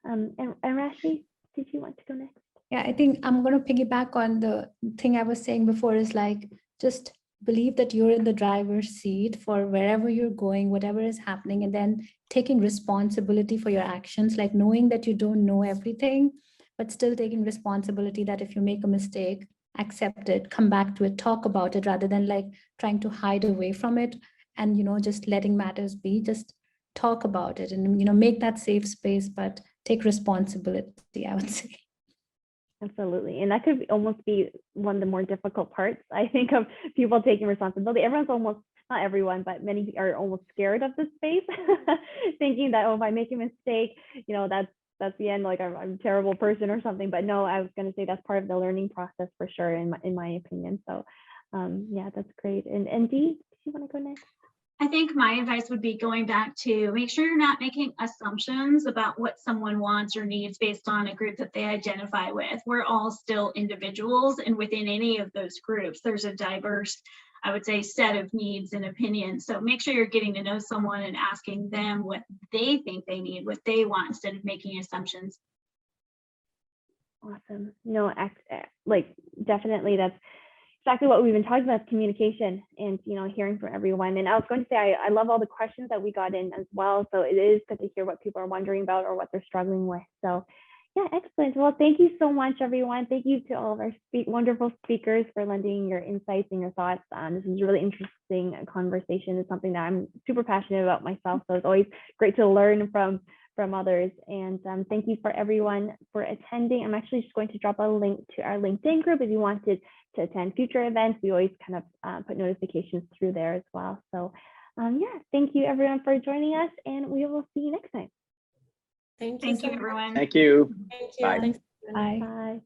And Rashi, did you want to go next? Yeah, I think I'm going to piggyback on the thing I was saying before, is like, just believe that you're in the driver's seat for wherever you're going, whatever is happening, and then taking responsibility for your actions, like knowing that you don't know everything, but still taking responsibility that if you make a mistake, accept it, come back to it, talk about it, rather than like trying to hide away from it and, you know, just letting matters be. Just talk about it and, you know, make that safe space, but take responsibility, I would say. Absolutely. And that could almost be one of the more difficult parts, I think, of people taking responsibility. Everyone's almost, not everyone, but many are almost scared of this space, thinking that, oh, if I make a mistake, you know, that's the end, like I'm a terrible person or something. But no, I was going to say that's part of the learning process for sure, in my opinion. So yeah, that's great. And Dee, do you want to go next? I think my advice would be going back to make sure you're not making assumptions about what someone wants or needs based on a group that they identify with. We're all still individuals, and within any of those groups, there's a diverse, I would say, set of needs and opinions. So make sure you're getting to know someone and asking them what they think they need, what they want, instead of making assumptions. Awesome. No, like definitely that's exactly what we've been talking about, communication and, you know, hearing from everyone. And I was going to say, I love all the questions that we got in as well. So it is good to hear what people are wondering about or what they're struggling with. So yeah, excellent. Well, thank you so much, everyone. Thank you to all of our wonderful speakers for lending your insights and your thoughts. This is a really interesting conversation. It's something that I'm super passionate about myself. So it's always great to learn from others. And thank you for everyone for attending. I'm actually just going to drop a link to our LinkedIn group if you wanted to attend future events. We always kind of put notifications through there as well. So yeah, thank you everyone for joining us, and we will see you next time. Thank you, so much. everyone. Thank you. Thank you. Bye. Thanks. Bye. Bye.